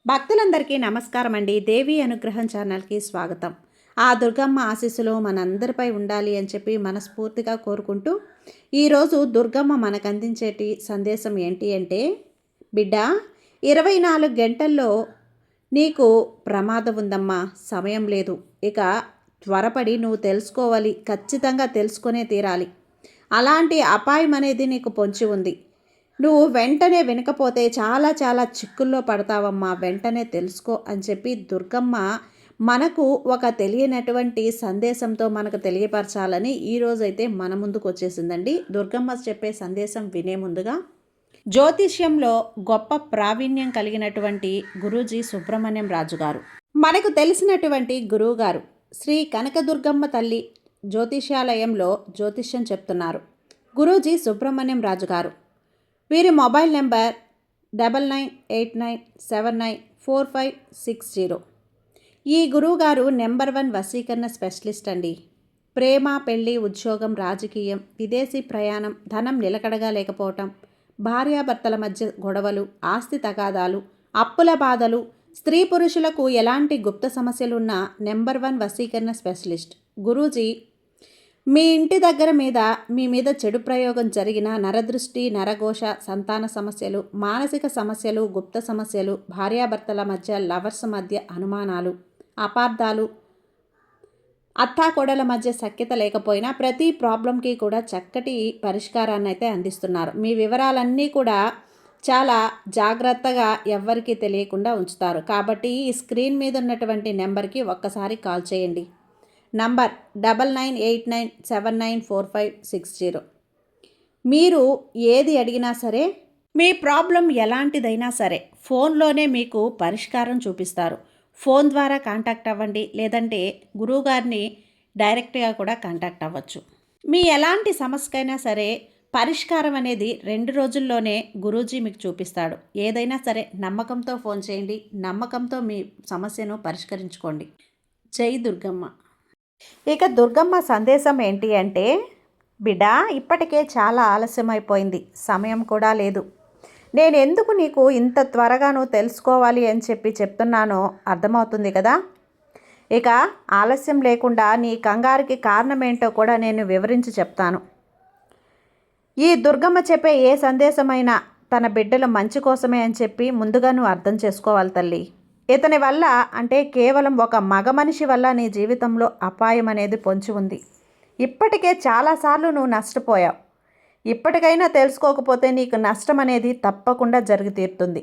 భక్తులందరికీ నమస్కారం అండి. దేవి అనుగ్రహం ఛానల్కి స్వాగతం. ఆ దుర్గమ్మ ఆశీస్సులు మనందరిపై ఉండాలి అని చెప్పి మనస్ఫూర్తిగా కోరుకుంటూ, ఈరోజు దుర్గమ్మ మనకు అందించేటి సందేశం ఏంటి అంటే, బిడ్డ 24 గంటల్లో నీకు ప్రమాదం ఉందమ్మా, సమయం లేదు. ఇక త్వరపడి నువ్వు తెలుసుకోవాలి, ఖచ్చితంగా తెలుసుకునే తీరాలి. అలాంటి అపాయం అనేది నీకు పొంచి ఉంది. నువ్వు వెంటనే వినకపోతే చాలా చాలా చిక్కుల్లో పడతావమ్మా, వెంటనే తెలుసుకో అని చెప్పి దుర్గమ్మ మనకు ఒక తెలియనటువంటి సందేశంతో మనకు తెలియపరచాలని ఈరోజైతే మన ముందుకు వచ్చేసిందండి. దుర్గమ్మ చెప్పే సందేశం వినే ముందుగా, జ్యోతిష్యంలో గొప్ప ప్రావీణ్యం కలిగినటువంటి గురూజీ సుబ్రహ్మణ్యం రాజు గారు, మనకు తెలిసినటువంటి గురువుగారు శ్రీ కనకదుర్గమ్మ తల్లి జ్యోతిష్యాలయంలో జ్యోతిష్యం చెప్తున్నారు. గురూజీ సుబ్రహ్మణ్యం రాజు గారు, వీరి మొబైల్ నెంబర్ 9989794560. ఈ గురువుగారు నెంబర్ 1 వశీకరణ స్పెషలిస్ట్ అండి. ప్రేమ, పెళ్లి, ఉద్యోగం, రాజకీయం, విదేశీ ప్రయాణం, ధనం నిలకడగా లేకపోవటం, భార్యాభర్తల మధ్య గొడవలు, ఆస్తి తగాదాలు, అప్పుల బాధలు, స్త్రీ పురుషులకు ఎలాంటి గుప్త సమస్యలున్నా నెంబర్ 1 వశీకరణ స్పెషలిస్ట్ గురూజీ మీ ఇంటి దగ్గర మీ మీద చెడు ప్రయోగం జరిగిన నరదృష్టి, నరఘోష, సంతాన సమస్యలు, మానసిక సమస్యలు, గుప్త సమస్యలు, భార్యాభర్తల మధ్య, లవర్స్ మధ్య అనుమానాలు, అపార్థాలు, అత్తాకోడల మధ్య సఖ్యత లేకపోయినా ప్రతి ప్రాబ్లంకి కూడా చక్కటి పరిష్కారాన్ని అయితే అందిస్తున్నారు. మీ వివరాలన్నీ కూడా చాలా జాగ్రత్తగా ఎవ్వరికీ తెలియకుండా ఉంచుతారు. కాబట్టి ఈ స్క్రీన్ మీద ఉన్నటువంటి నెంబర్కి ఒక్కసారి కాల్ చేయండి. నంబర్ 9989794560. మీరు ఏది అడిగినా సరే, మీ ప్రాబ్లం ఎలాంటిదైనా సరే ఫోన్లోనే మీకు పరిష్కారం చూపిస్తారు. ఫోన్ ద్వారా కాంటాక్ట్ అవ్వండి, లేదంటే గురువుగారిని డైరెక్ట్గా కూడా కాంటాక్ట్ అవ్వచ్చు. మీ ఎలాంటి సమస్యకైనా సరే పరిష్కారం అనేది 2 రోజుల్లోనే గురూజీ మీకు చూపిస్తాడు. ఏదైనా సరే నమ్మకంతో ఫోన్ చేయండి, నమ్మకంతో మీ సమస్యను పరిష్కరించుకోండి. జై దుర్గమ్మ. ఇక దుర్గమ్మ సందేశం ఏంటి అంటే, బిడ్డ ఇప్పటికే చాలా ఆలస్యమైపోయింది, సమయం కూడా లేదు. నేను ఎందుకు నీకు ఇంత త్వరగా నువ్వు తెలుసుకోవాలి అని చెప్పి చెప్తున్నానో అర్థమవుతుంది కదా. ఇక ఆలస్యం లేకుండా నీ కంగారుకి కారణం ఏంటో కూడా నేను వివరించి చెప్తాను. ఈ దుర్గమ్మ చెప్పే ఏ సందేశమైనా తన బిడ్డల మంచి కోసమే అని చెప్పి ముందుగా నువ్వు అర్థం చేసుకోవాలి తల్లి. ఇతని వల్ల, అంటే కేవలం ఒక మగ మనిషి వల్ల నీ జీవితంలో అపాయం అనేది పొంచి ఉంది. ఇప్పటికే చాలాసార్లు నువ్వు నష్టపోయావు. ఇప్పటికైనా తెలుసుకోకపోతే నీకు నష్టం అనేది తప్పకుండా జరిగి తీరుతుంది.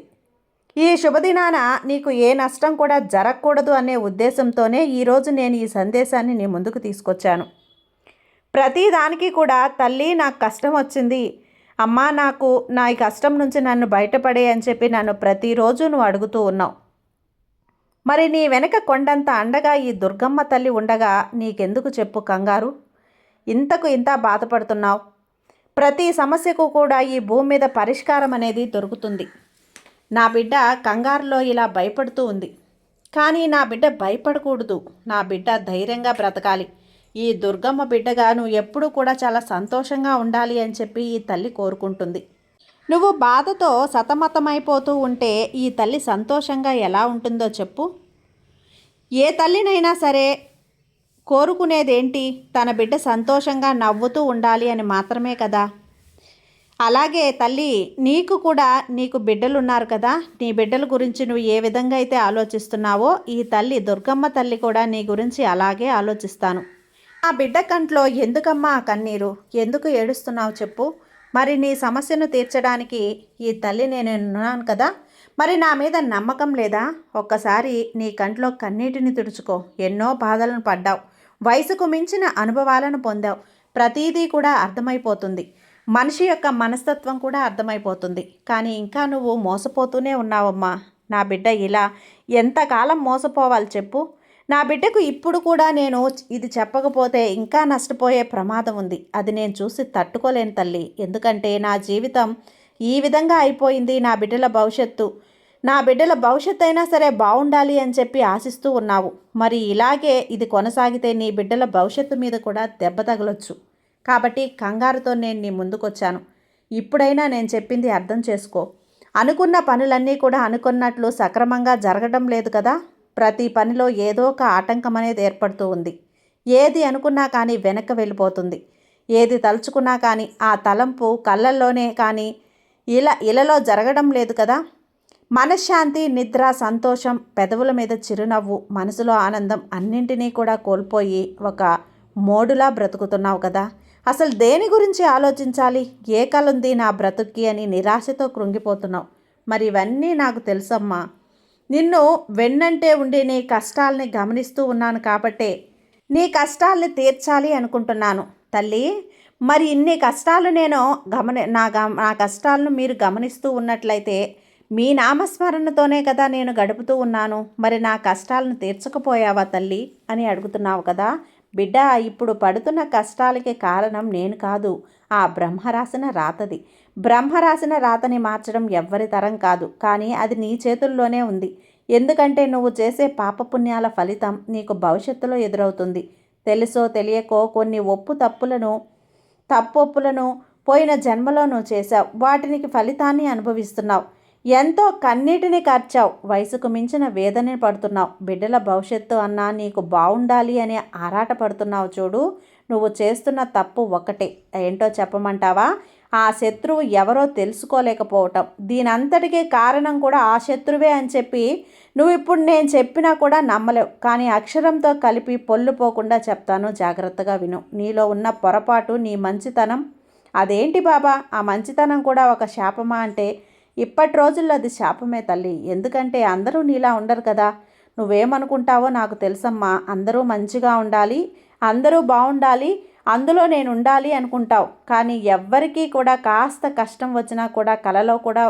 ఈ శుభదినాన నీకు ఏ నష్టం కూడా జరగకూడదు అనే ఉద్దేశంతోనే ఈరోజు నేను ఈ సందేశాన్ని నీ ముందుకు తీసుకొచ్చాను. ప్రతిదానికి కూడా తల్లి నాకు కష్టం వచ్చింది, అమ్మా నాకు నా ఈ కష్టం నుంచి నన్ను బయటపడే అని చెప్పి నన్ను ప్రతిరోజు నువ్వు అడుగుతూ ఉన్నావు. మరి నీ వెనక కొండంత అండగా ఈ దుర్గమ్మ తల్లి ఉండగా నీకెందుకు చెప్పు కంగారు? ఇంతకు ఇంత బాధపడుతున్నావు. ప్రతి సమస్యకు కూడా ఈ భూమి మీద పరిష్కారం అనేది దొరుకుతుంది. నా బిడ్డ కంగారులో ఇలా భయపడుతూ ఉంది, కానీ నా బిడ్డ భయపడకూడదు. నా బిడ్డ ధైర్యంగా బ్రతకాలి. ఈ దుర్గమ్మ బిడ్డగా నువ్వు ఎప్పుడూ కూడా చాలా సంతోషంగా ఉండాలి అని చెప్పి ఈ తల్లి కోరుకుంటుంది. నువ్వు బాధతో సతమతమైపోతూ ఉంటే ఈ తల్లి సంతోషంగా ఎలా ఉంటుందో చెప్పు. ఏ తల్లినైనా సరే కోరుకునేదేంటి? తన బిడ్డ సంతోషంగా నవ్వుతూ ఉండాలి అని మాత్రమే కదా. అలాగే తల్లి, నీకు కూడా నీకు బిడ్డలు ఉన్నారు కదా, నీ బిడ్డల గురించి నువ్వు ఏ విధంగా అయితే ఆలోచిస్తున్నావో ఈ తల్లి దుర్గమ్మ తల్లి కూడా నీ గురించి అలాగే ఆలోచిస్తాను. ఆ బిడ్డ కంట్లో ఎందుకమ్మా ఆ కన్నీరు? ఎందుకు ఏడుస్తున్నావు చెప్పు. మరి నీ సమస్యను తీర్చడానికి ఈ తల్లి నేను ఉన్నాను కదా. మరి నా మీద నమ్మకం లేదా? ఒక్కసారి నీ కంట్లో కన్నీటిని తుడుచుకో. ఎన్నో బాధలను పడ్డావు, వయసుకు మించిన అనుభవాలను పొందావు. ప్రతీదీ కూడా అర్థమైపోతుంది. మనిషి యొక్క మనస్తత్వం కూడా అర్థమైపోతుంది. కానీ ఇంకా నువ్వు మోసపోతూనే ఉన్నావమ్మా. నా బిడ్డ ఇలా ఎంతకాలం మోసపోవాలి చెప్పు. నా బిడ్డకు ఇప్పుడు కూడా నేను ఇది చెప్పకపోతే ఇంకా నష్టపోయే ప్రమాదం ఉంది. అది నేను చూసి తట్టుకోలేను తల్లి. ఎందుకంటే నా జీవితం ఈ విధంగా అయిపోయింది. నా బిడ్డల భవిష్యత్తు అయినా సరే బాగుండాలి అని చెప్పి ఆశిస్తూ ఉన్నావు. మరి ఇలాగే ఇది కొనసాగితే నీ బిడ్డల భవిష్యత్తు మీద కూడా దెబ్బ తగలొచ్చు. కాబట్టి కంగారుతో నేను నీ ముందుకొచ్చాను. ఇప్పుడైనా నేను చెప్పింది అర్థం చేసుకో. అనుకున్న పనులన్నీ కూడా అనుకున్నట్లు సక్రమంగా జరగడం లేదు కదా. ప్రతి పనిలో ఏదో ఒక ఆటంకం అనేది ఏర్పడుతూ ఉంది. ఏది అనుకున్నా కానీ వెనక్కి వెళ్ళిపోతుంది. ఏది తలుచుకున్నా కానీ ఆ తలంపు కళ్ళల్లోనే కానీ ఇలలో జరగడం లేదు కదా. మనశ్శాంతి, నిద్ర, సంతోషం, పెదవుల మీద చిరునవ్వు, మనసులో ఆనందం అన్నింటినీ కూడా కోల్పోయి ఒక మోడులా బ్రతుకుతున్నావు కదా. అసలు దేని గురించి ఆలోచించాలి, ఏ కలుంది నా బ్రతుక్కి అని నిరాశతో కృంగిపోతున్నావు. మరి ఇవన్నీ నాకు తెలుసమ్మా. నిన్ను వెన్నంటే ఉండి నీ కష్టాలని గమనిస్తూ ఉన్నాను కాబట్టే నీ కష్టాలని తీర్చాలి అనుకుంటున్నాను తల్లి. మరి ఇన్ని కష్టాలు నేను నా కష్టాలను మీరు గమనిస్తూ ఉన్నట్లయితే మీ నామస్మరణతోనే కదా నేను గడుపుతూ ఉన్నాను. మరి నా కష్టాలను తీర్చకపోయావా తల్లి అని అడుగుతున్నావు కదా. బిడ్డ, ఇప్పుడు పడుతున్న కష్టాలకి కారణం నేను కాదు, ఆ బ్రహ్మ రాసిన రాతది. బ్రహ్మ రాసిన రాతని మార్చడం ఎవ్వరి తరం కాదు, కానీ అది నీ చేతుల్లోనే ఉంది. ఎందుకంటే నువ్వు చేసే పాపపుణ్యాల ఫలితం నీకు భవిష్యత్తులో ఎదురవుతుంది. తెలుసో తెలియకో కొన్ని తప్పొప్పులను పోయిన జన్మలో నువ్వు చేశావు. వాటికి ఫలితాన్ని అనుభవిస్తున్నావు. ఎంతో కన్నీటిని కార్చావు. వయసుకు మించిన వేదనని పడుతున్నావు. బిడ్డల భవిష్యత్తు అన్నా నీకు బాగుండాలి అని ఆరాటపడుతున్నావు. చూడు, నువ్వు చేస్తున్న తప్పు ఒక్కటే. ఏంటో చెప్పమంటావా? ఆ శత్రువు ఎవరో తెలుసుకోలేకపోవటం. దీనంతటికీ కారణం కూడా ఆ శత్రువే అని చెప్పి నువ్వు ఇప్పుడు నేను చెప్పినా కూడా నమ్మలేవు. కానీ అక్షరంతో కలిపి పొల్లుపోకుండా చెప్తాను, జాగ్రత్తగా విను. నీలో ఉన్న పొరపాటు, నీ మంచితనం. అదేంటి బాబా, ఆ మంచితనం కూడా ఒక శాపమా అంటే ఇప్పటి రోజుల్లో అది శాపమే తల్లి. ఎందుకంటే అందరూ నీలా ఉండరు కదా. నువ్వేమనుకుంటావో నాకు తెలుసమ్మా. అందరూ మంచిగా ఉండాలి, అందరూ బాగుండాలి, అందులో నేను ఉండాలి అనుకుంటావు. కానీ ఎవ్వరికీ కూడా కాస్త కష్టం వచ్చినా కూడా కలలో కూడా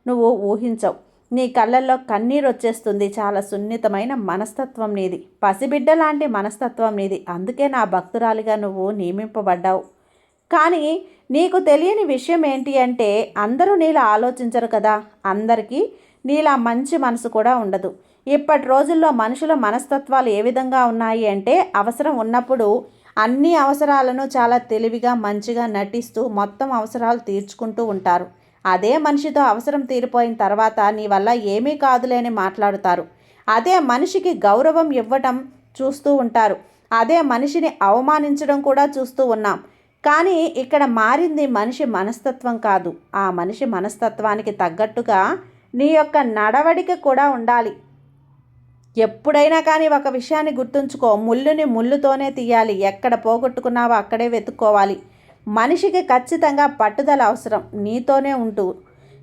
నువ్వు ఊహించవు. నీ కళ్ళల్లో కన్నీరు వచ్చేస్తుంది. చాలా సున్నితమైన మనస్తత్వం నీది, పసిబిడ్డ లాంటి మనస్తత్వం నీది. అందుకే నా భక్తురాలిగా నువ్వు నియమింపబడ్డావు. కానీ నీకు తెలియని విషయం ఏంటి అంటే అందరూ నీలా ఆలోచించరు కదా. అందరికీ నీలా మంచి మనసు కూడా ఉండదు. ఇప్పటి రోజుల్లో మనుషుల మనస్తత్వాలు ఏ విధంగా ఉన్నాయి అంటే అవసరం ఉన్నప్పుడు అన్ని అవసరాలను చాలా తెలివిగా మంచిగా నటిస్తూ మొత్తం అవసరాలు తీర్చుకుంటూ ఉంటారు. అదే మనిషితో అవసరం తీరిపోయిన తర్వాత నీ వల్ల ఏమీ కాదులేని మాట్లాడుతారు. అదే మనిషికి గౌరవం ఇవ్వటం చూస్తూ ఉంటారు. అదే మనిషిని అవమానించడం కూడా చూస్తూ ఉన్నాం. కానీ ఇక్కడ మారింది మనిషి మనస్తత్వం కాదు. ఆ మనిషి మనస్తత్వానికి తగ్గట్టుగా నీ యొక్క నడవడిక కూడా ఉండాలి. ఎప్పుడైనా కానీ ఒక విషయాన్ని గుర్తుంచుకో, ముళ్ళుని ముళ్ళుతోనే తీయాలి. ఎక్కడ పోగొట్టుకున్నావో అక్కడే వెతుక్కోవాలి. మనిషికి ఖచ్చితంగా పట్టుదల అవసరం. నీతోనే ఉంటూ,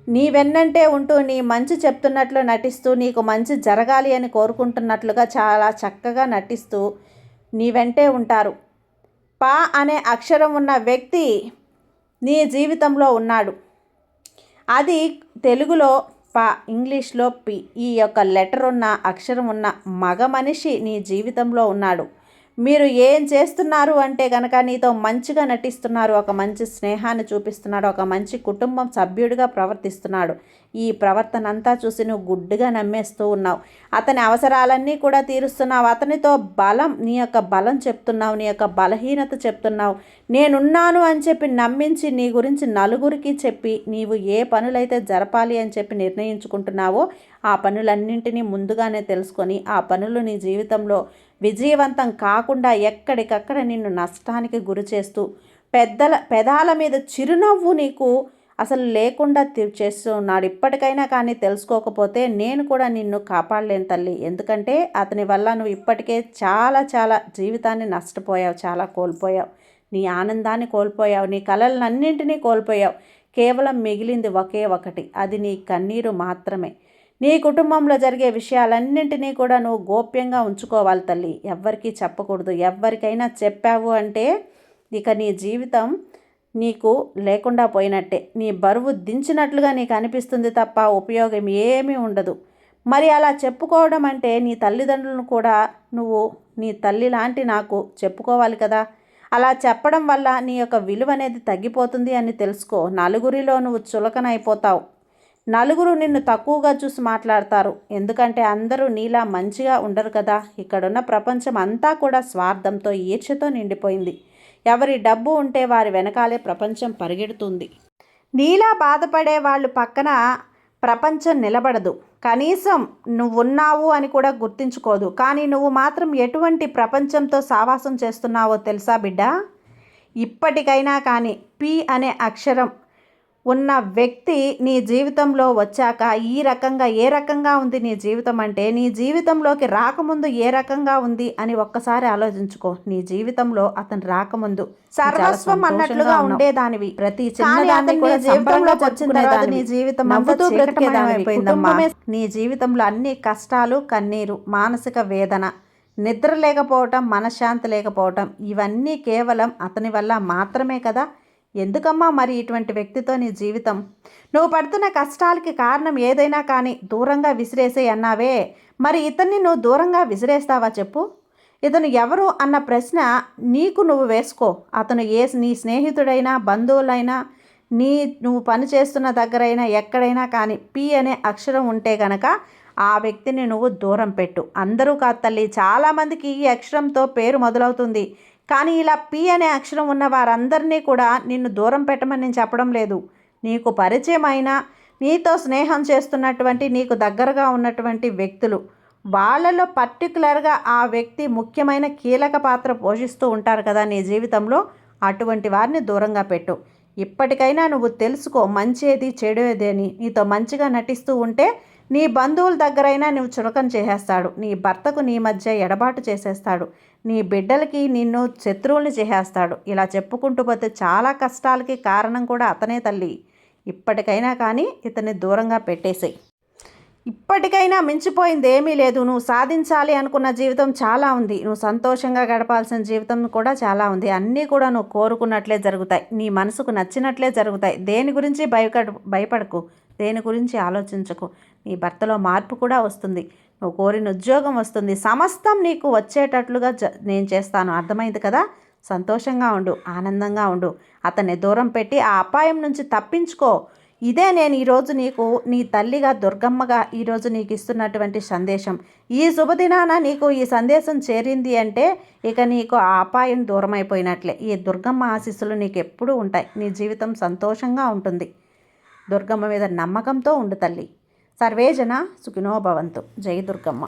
నీ వెన్నంటే ఉంటూ, నీ మంచి చెప్తున్నట్లు నటిస్తూ, నీకు మంచి జరగాలి అని కోరుకుంటున్నట్లుగా చాలా చక్కగా నటిస్తూ నీ వెంటే ఉంటారు. పా అనే అక్షరం ఉన్న వ్యక్తి నీ జీవితంలో ఉన్నాడు. అది తెలుగులో పా, ఇంగ్లీష్లో పి. ఈ యొక్క లెటర్ ఉన్న అక్షరం ఉన్న మగ మనిషి నీ జీవితంలో ఉన్నాడు. మీరు ఏం చేస్తున్నారు అంటే కనుక నీతో మంచిగా నటిస్తున్నారు, ఒక మంచి స్నేహాన్ని చూపిస్తున్నాడు, ఒక మంచి కుటుంబం సభ్యుడిగా ప్రవర్తిస్తున్నాడు. ఈ ప్రవర్తన అంతా చూసి నువ్వు గుడ్డుగా నమ్మేస్తూ ఉన్నావు. అతని అవసరాలన్నీ కూడా తీరుస్తున్నావు. అతనితో నీ యొక్క బలం చెప్తున్నావు, నీ యొక్క బలహీనత చెప్తున్నావు. నేనున్నాను అని చెప్పి నమ్మించి నీ గురించి నలుగురికి చెప్పి నీవు ఏ పనులైతే జరపాలి అని చెప్పి నిర్ణయించుకుంటున్నావో ఆ పనులన్నింటినీ ముందుగానే తెలుసుకొని ఆ పనులు నీ జీవితంలో విజయవంతం కాకుండా ఎక్కడికక్కడ నిన్ను నష్టానికి గురి చేస్తూ పెదాల మీద చిరునవ్వు నీకు అసలు లేకుండా చేస్తూ ఉన్నాడు. ఇప్పటికైనా కానీ తెలుసుకోకపోతే నేను కూడా నిన్ను కాపాడలేను తల్లి. ఎందుకంటే అతని వల్ల నువ్వు ఇప్పటికే చాలా చాలా జీవితాన్ని నష్టపోయావు, చాలా కోల్పోయావు. నీ ఆనందాన్ని కోల్పోయావు, నీ కలలన్నింటినీ కోల్పోయావు. కేవలం మిగిలింది ఒకే ఒకటి, అది నీ కన్నీరు మాత్రమే. నీ కుటుంబంలో జరిగే విషయాలన్నింటినీ కూడా నువ్వు గోప్యంగా ఉంచుకోవాలి తల్లి. ఎవ్వరికీ చెప్పకూడదు. ఎవరికైనా చెప్పావు అంటే ఇక నీ జీవితం నీకు లేకుండా పోయినట్టే. నీ బరువు దించినట్లుగా నీకు అనిపిస్తుంది తప్ప ఉపయోగం ఏమీ ఉండదు. మరి అలా చెప్పుకోవడం అంటే నీ తల్లిదండ్రులను కూడా నువ్వు నీ తల్లి లాంటి నాకు చెప్పుకోవాలి కదా. అలా చెప్పడం వల్ల నీ యొక్క విలువ అనేది తగ్గిపోతుంది అని తెలుసుకో. నలుగురిలో నువ్వు చులకనైపోతావు. నలుగురు నిన్ను తక్కువగా చూసి మాట్లాడతారు. ఎందుకంటే అందరూ నీలా మంచిగా ఉండరు కదా. ఇక్కడున్న ప్రపంచం అంతా కూడా స్వార్థంతో, ఈర్ష్యతో నిండిపోయింది. ఎవరి డబ్బు ఉంటే వారి వెనకాలే ప్రపంచం పరిగెడుతుంది. నీలా బాధపడే వాళ్ళు పక్కన ప్రపంచం నిలబడదు. కనీసం నువ్వున్నావు అని కూడా గుర్తించుకోదు. కానీ నువ్వు మాత్రం ఎటువంటి ప్రపంచంతో సావాసం చేస్తున్నావో తెలుసా బిడ్డ? ఇప్పటికైనా కానీ పి అనే అక్షరం ఉన్న వ్యక్తి నీ జీవితంలో వచ్చాక ఏ రకంగా ఉంది నీ జీవితం అంటే, నీ జీవితంలోకి రాకముందు ఏ రకంగా ఉంది అని ఒక్కసారి ఆలోచించుకో. నీ జీవితంలో అతను రాకముందు సర్వస్వం అన్నట్లుగా ఉండేదానివి. ప్రతి చిన్నదాన్ని కూడా జీవితంలో వచ్చిన తర్వాత నీ జీవితం నవ్వుతూ బ్రతికేదానివైపోయిందమ్మా. నీ జీవితంలో అన్ని కష్టాలు, కన్నీరు, మానసిక వేదన, నిద్ర లేకపోవటం, మనశ్శాంతి లేకపోవటం, ఇవన్నీ కేవలం అతని వల్ల మాత్రమే కదా. ఎందుకమ్మా మరి ఇటువంటి వ్యక్తితో నీ జీవితం? నువ్వు పడుతున్న కష్టాలకి కారణం ఏదైనా కానీ దూరంగా విసిరేసే అన్నావే, మరి ఇతన్ని నువ్వు దూరంగా విసిరేస్తావా చెప్పు? ఇతను ఎవరు అన్న ప్రశ్న నీకు నువ్వు వేసుకో. అతను నీ స్నేహితుడైనా, బంధువులైనా, నువ్వు పని చేస్తున్న దగ్గరైనా, ఎక్కడైనా కానీ పి అనే అక్షరం ఉంటే గనక ఆ వ్యక్తిని నువ్వు దూరం పెట్టు. అందరూ కాదు తల్లి, చాలామందికి ఈ అక్షరంతో పేరు మొదలవుతుంది. కానీ ఇలా పి అనే అక్షరం ఉన్న వారందరినీ కూడా నిన్ను దూరం పెట్టమని నేను చెప్పడం లేదు. నీకు పరిచయం అయినా, నీతో స్నేహం చేస్తున్నటువంటి, నీకు దగ్గరగా ఉన్నటువంటి వ్యక్తులు, వాళ్ళలో పర్టికులర్గా ఆ వ్యక్తి ముఖ్యమైన కీలక పాత్ర పోషిస్తూ ఉంటారు కదా నీ జీవితంలో. అటువంటి వారిని దూరంగా పెట్టు. ఇప్పటికైనా నువ్వు తెలుసుకో మంచి ఏది చెడు ఏది అని. నీతో మంచిగా నటిస్తూ ఉంటే నీ బంధువుల దగ్గరైనా నువ్వు చులకన చేసేస్తాడు. నీ భర్తకు నీ మధ్య ఎడబాటు చేసేస్తాడు. నీ బిడ్డలకి నిన్ను శత్రువుల్ని చేసేస్తాడు. ఇలా చెప్పుకుంటూ పోతే చాలా కష్టాలకి కారణం కూడా అతనే తల్లి. ఇప్పటికైనా కానీ ఇతన్ని దూరంగా పెట్టేసేయి. ఇప్పటికైనా మించిపోయింది ఏమీ లేదు. నువ్వు సాధించాలి అనుకున్న జీవితం చాలా ఉంది. నువ్వు సంతోషంగా గడపాల్సిన జీవితం కూడా చాలా ఉంది. అన్నీ కూడా నువ్వు కోరుకున్నట్లే జరుగుతాయి. నీ మనసుకు నచ్చినట్లే జరుగుతాయి. దేని గురించి భయపడకు, దేని గురించి ఆలోచించకు. నీ భర్తలో మార్పు కూడా వస్తుంది. నువ్వు కోరిన ఉద్యోగం వస్తుంది. సమస్తం నీకు వచ్చేటట్లుగా నేను చేస్తాను. అర్థమైంది కదా? సంతోషంగా ఉండు, ఆనందంగా ఉండు. అతన్ని దూరం పెట్టి ఆ అపాయం నుంచి తప్పించుకో. ఇదే నేను ఈరోజు నీకు నీ తల్లిగా, దుర్గమ్మగా ఈరోజు నీకు ఇస్తున్నటువంటి సందేశం. ఈ శుభదినాన నీకు ఈ సందేశం చేరింది అంటే ఇక నీకు ఆ అపాయం దూరం అయిపోయినట్లే. ఈ దుర్గమ్మ ఆశీస్సులు నీకు ఎప్పుడూ ఉంటాయి. నీ జీవితం సంతోషంగా ఉంటుంది. దుర్గమ్మ మీద నమ్మకంతో ఉండు తల్లి. సర్వేజన సుఖినో భవంతు. జై దుర్గమ్మ.